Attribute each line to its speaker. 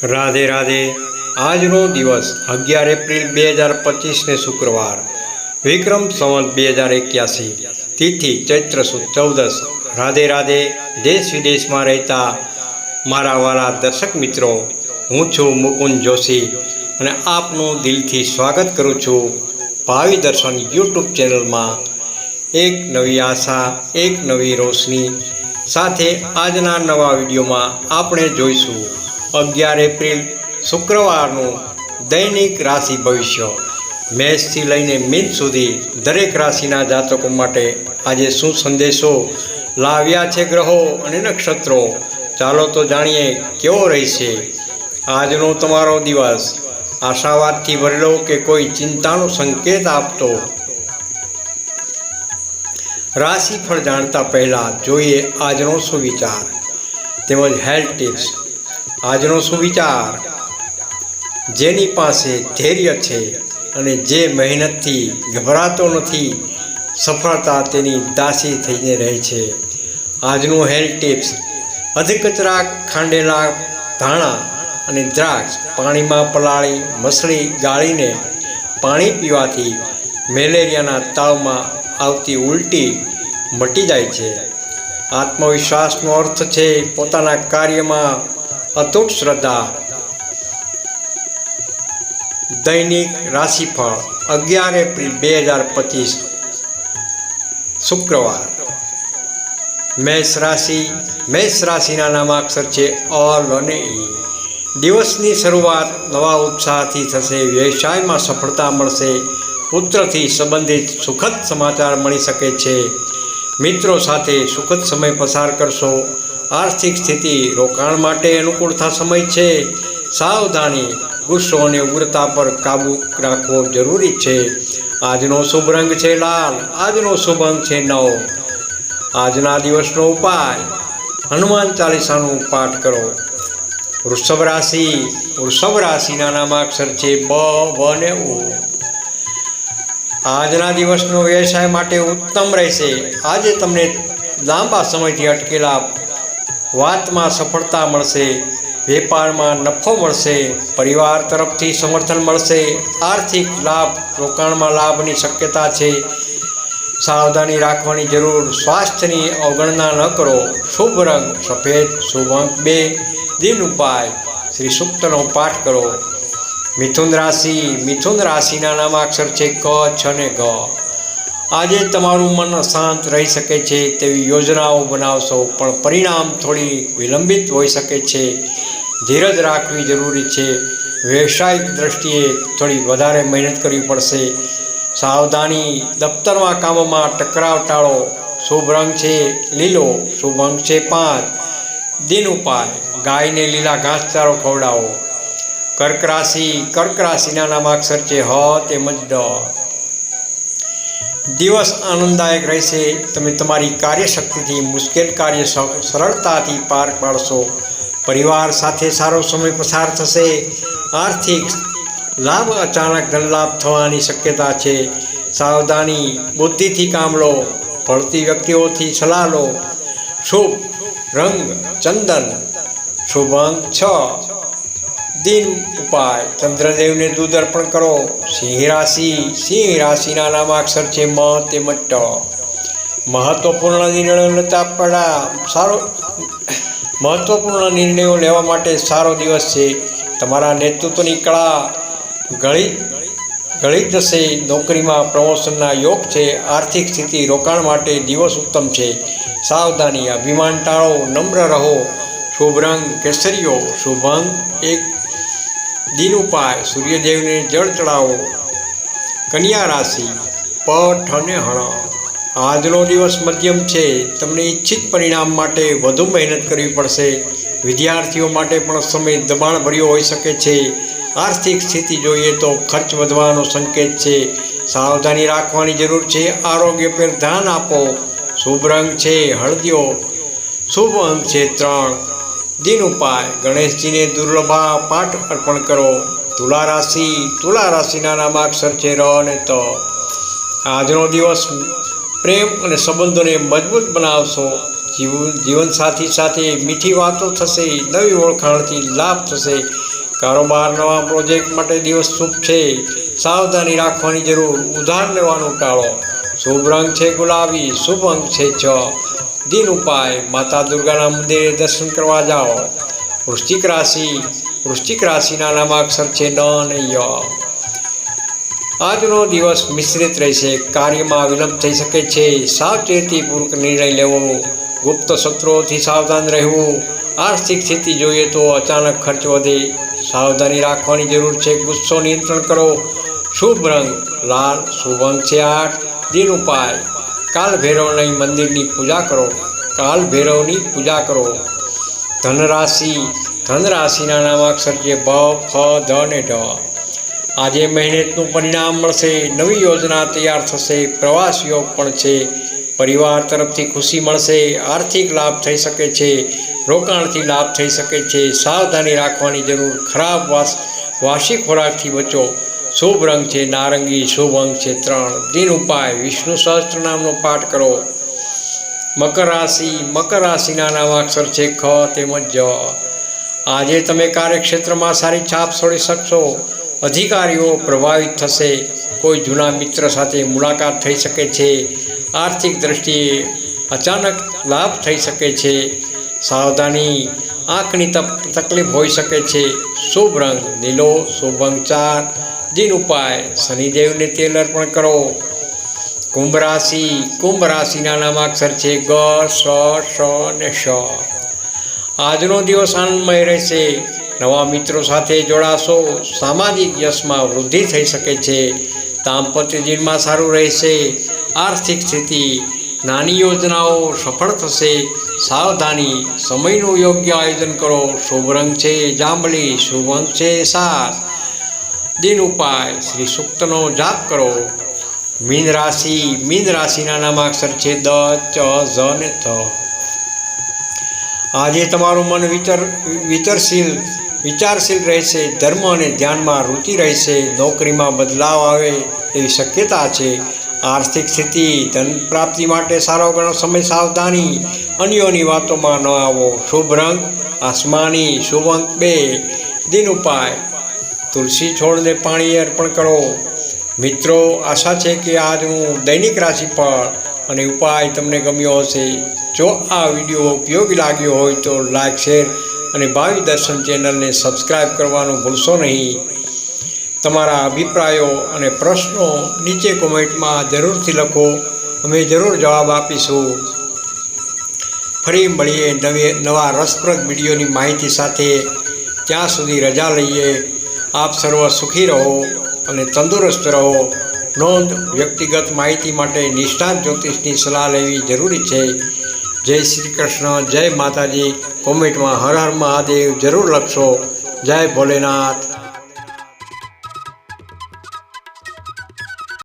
Speaker 1: રાધે રાધે. આજનો દિવસ 11 એપ્રિલ 2025 શુક્રવાર, વિક્રમ સંવત 2081, તિથિ ચૈત્ર સુદ 14. રાધે રાધે. દેશ વિદેશમાં રહેતા મારા વાલા દર્શક મિત્રો, હું છું મુકુંદ જોશી અને આપનું દિલથી સ્વાગત કરું છું ભાવિ દર્શન યુટ્યુબ ચેનલમાં. એક નવી આશા, એક નવી રોશની સાથે આજના નવા વિડીયોમાં આપણે જોઈશું 11 એપ્રિલ શુક્રવારનું દૈનિક રાશિ ભવિષ્ય. મેષથી લઈને મીન સુધી દરેક રાશિના જાતકો માટે આજે શું સંદેશો લાવ્યા છે ગ્રહો અને નક્ષત્રો, ચાલો તો જાણીએ કેવો રહેશે આજનો તમારો દિવસ. આશાવાદથી ભરેલો કે કોઈ ચિંતાનો સંકેત આપતો? રાશિફળ જાણતા પહેલાં જોઈએ આજનો સુવિચાર તેમજ હેલ્થ ટિપ્સ. આજનો સુવિચાર: જેની પાસે ધૈર્ય છે અને જે મહેનતથી ગભરાતો નથી, સફળતા તેની દાસી થઈને રહે છે. આજનું હેલ્થ ટિપ્સ: અધકચરા ખાંડેલા ધાણા અને દ્રાક્ષ પાણીમાં પલાળી મસળી ગાળીને પાણી પીવાથી મેલેરિયાના તાવમાં આવતી ઉલટી મટી જાય છે. આત્મવિશ્વાસનો અર્થ છે પોતાના કાર્યમાં અતૂટ શ્રદ્ધા. દૈનિક રાશિફળ 11 એપ્રિલ 2025 શુક્રવાર. મેષ રાશિના નામાક્ષર છે અલ અને ઈ. દિવસની શરૂઆત નવા ઉત્સાહથી થશે. વ્યવસાયમાં સફળતા મળશે. પુત્રથી સંબંધિત સુખદ સમાચાર મળી શકે છે. મિત્રો સાથે સુખદ સમય પસાર કરશો. આર્થિક સ્થિતિ રોકાણ માટે અનુકૂળતા સમય છે. સાવધાની: ગુસ્સો અને ઉગ્રતા પર કાબૂ રાખવો જરૂરી છે. આજનો શુભ રંગ છે લાલ. આજનો શુભ અંક છે 9. આજના દિવસનો ઉપાય: હનુમાન ચાલીસાનું પાઠ કરો. વૃષભ રાશિના નામાક્ષર છે બ, વ અને ઉ. આજના દિવસનો વ્યવસાય માટે ઉત્તમ રહેશે. આજે તમને લાંબા સમયથી અટકેલા વાતમાં સફળતા મળશે. વેપારમાં નફો મળશે. પરિવાર તરફથી સમર્થન મળશે. આર્થિક લાભ, રોકાણમાં લાભની શક્યતા છે. સાવધાની રાખવાની જરૂર. સ્વાસ્થ્યની અવગણના ન કરો. શુભ રંગ સફેદ. શુભ અંક 2. દિન ઉપાય: શ્રી સૂક્તનો પાઠ કરો. મિથુન રાશિના નામાક્ષર છે ક, છ અને ગ. આજે તમારું મન શાંત રહી શકે છે તેવી યોજનાઓ બનાવશો, પણ પરિણામ થોડી વિલંબિત હોઈ શકે છે. ધીરજ રાખવી જરૂરી છે. વ્યવસાયિક દ્રષ્ટિએ થોડી વધારે મહેનત કરવી પડશે. સાવધાની: દફતરમાં કામોમાં ટકરાવ ટાળો. શુભ રંગ છે લીલો. શુભ અંક છે 5. દિન ઉપાય: ગાયને લીલા ઘાસચારો ખવડાવો. કર્ક રાશિના નામાક્ષર છે હ તેમજ ડ. દિવસ આનંદદાયક રહેશે. તમે તમારી કાર્યશક્તિથી મુશ્કેલ કાર્ય સરળતાથી પાર પાડશો. પરિવાર સાથે સારો સમય પસાર થશે. આર્થિક લાભ: અચાનક ધનલાભ થવાની શક્યતા છે. સાવધાની: બુદ્ધિથી કામ લો. ભળતી વ્યક્તિઓથી સલાહ લો. શુભ રંગ ચંદન. શુભ અંક 6. દિન ઉપાય: ચંદ્રદેવને દૂધ અર્પણ કરો. સિંહ રાશિના નામાક્ષર છે મ તેમજ ટ. મહત્વપૂર્ણ નિર્ણયો લેવા માટે સારો દિવસ છે. તમારા નેતૃત્વની કળા ગળી જશે. નોકરીમાં પ્રમોશનના યોગ છે. આર્થિક સ્થિતિ રોકાણ માટે દિવસ ઉત્તમ છે. સાવધાની: અભિમાન ટાળો. નમ્ર રહો. શુભ રંગ કેસરીયો. શુભ અંક 1. દિન ઉપાય: સૂર્યદેવને જળ ચડાવો. કન્યા રાશિ પઠ અને હણ. આજનો દિવસ મધ્યમ છે. તમને ઈચ્છિત પરિણામ માટે વધુ મહેનત કરવી પડશે. વિદ્યાર્થીઓ માટે પણ સમય દબાણભર્યો હોઈ શકે છે. આર્થિક સ્થિતિ જોઈએ તો ખર્ચ વધવાનો સંકેત છે. સાવધાની રાખવાની જરૂર છે. આરોગ્ય પર ધ્યાન આપો. શુભ રંગ છે હળદિયો. શુભ અંક છે 3. દિન ઉપાય: ગણેશજીને દુર્લભા પાઠ અર્પણ કરો. તુલા રાશિના નામાક્ષર છે ર અને ત. આજનો દિવસ પ્રેમ અને સંબંધોને મજબૂત બનાવશો. જીવનસાથી સાથે મીઠી વાતો થશે. નવી ઓળખાણથી લાભ થશે. કારોબાર નવા પ્રોજેક્ટ માટે દિવસ શુભ છે, સાવધાની રાખવાની જરૂર, ઉધાર લેવાનું ટાળો. શુભ રંગ છે ગુલાબી, શુભ અંક છે 6. દિન ઉપાય માતા દુર્ગાના મંદિરે દર્શન કરવા જાઓ. વૃશ્ચિક રાશિના નામાક્ષર છે ન અને ય. આજનો દિવસ મિશ્રિત રહેશે, કાર્યમાં વિલંબ થઈ શકે છે, સાવચેતીપૂર્વક નિર્ણય લેવો, ગુપ્ત શત્રુઓથી સાવધાન રહેવું. આર્થિક સ્થિતિ જોઈએ તો અચાનક ખર્ચ વધે, સાવધાની રાખવાની જરૂર છે, ગુસ્સો નિયંત્રણ કરો. શુભ રંગ લાલ, શુભ અંક છે 8. દિન ઉપાય કાલ ભૈરવની મંદિરની પૂજા કરો. ધનરાશિના નામાક્ષર છે ભ, ફ, ધ અને ઢ. આજે મહેનતનું પરિણામ મળશે, નવી યોજના તૈયાર થશે, પ્રવાસ યોગ પણ છે, પરિવાર તરફથી ખુશી મળશે, આર્થિક લાભ થઈ શકે છે, રોકાણથી લાભ થઈ શકે છે, સાવધાની રાખવાની જરૂર, ખરાબ વાસી ખોરાકથી બચો. શુભ રંગ છે નારંગી, શુભ અંક છે 3. દિન ઉપાય વિષ્ણુ સહસ્ત્રનામનો પાઠ કરો. મકર રાશિના નામાક્ષર છે ખ તેમજ જ. આજે તમે કાર્યક્ષેત્રમાં સારી છાપ છોડી શકશો, અધિકારીઓ પ્રભાવિત થશે, કોઈ જૂના મિત્ર સાથે મુલાકાત થઈ શકે છે, આર્થિક દ્રષ્ટિએ અચાનક લાભ થઈ શકે છે, સાવધાની, આંખની તકલીફ હોઈ શકે છે. શુભ રંગ નીલો, શુભ અંક 4. દિન ઉપાય શનિદેવને તેલ અર્પણ કરો. કુંભ રાશિના નામાક્ષર છે ગ, સ, શ અને શ. આજનો દિવસ આનંદમય રહેશે, નવા મિત્રો સાથે જોડાશો, સામાજિક યશમાં વૃદ્ધિ થઈ શકે છે, દાંપત્ય જીવનમાં સારું રહેશે, આર્થિક સ્થિતિ, નાની યોજનાઓ સફળ થશે, સાવધાની, સમયનું યોગ્ય આયોજન કરો. શુભ રંગ છે જાંબલી, શુભ અંક છે 7. દિન ઉપાય શ્રી સૂક્તનો જાપ કરો. મીન રાશિના નામાક્ષર છે દ, ચ, ઝ અને થ. આજે તમારું મન વિચારશીલ રહેશે, ધર્મ અને ધ્યાનમાં રુચિ રહેશે, નોકરીમાં બદલાવ આવે એવી શક્યતા છે, આર્થિક સ્થિતિ, ધન પ્રાપ્તિ માટે સારો ઘણો સમય, સાવધાની, અન્યોની વાતોમાં ન આવો. શુભ રંગ આસમાની, શુભ અંક 2. દિન ઉપાય તુલસી છોડને પાણી અર્પણ કરો. મિત્રો, આશા છે કે આજનું દૈનિક રાશિફળ અને ઉપાય તમને ગમ્યો હશે. જો આ વિડીયો ઉપયોગી લાગ્યો હોય તો લાઈક, શેર અને ભાવિ દર્શન ચેનલને સબસ્ક્રાઈબ કરવાનું ભૂલશો નહીં. તમારા અભિપ્રાયો અને પ્રશ્નો નીચે કોમેન્ટમાં જરૂરથી લખો, અમે જરૂર જવાબ આપીશું. ફરી મળીએ નવા રસપ્રદ વિડીયોની માહિતી સાથે. ત્યાં સુધી રજા લઈએ. આપ સર્વ સુખી રહો અને તંદુરસ્ત રહો. નોંધ: વ્યક્તિગત માહિતી માટે નિષ્ણાત જ્યોતિષની સલાહ લેવી જરૂરી છે. જય શ્રી કૃષ્ણ, જય માતાજી. કોમેન્ટમાં હર હર મહાદેવ જરૂર લખશો. જય ભોલેનાથ.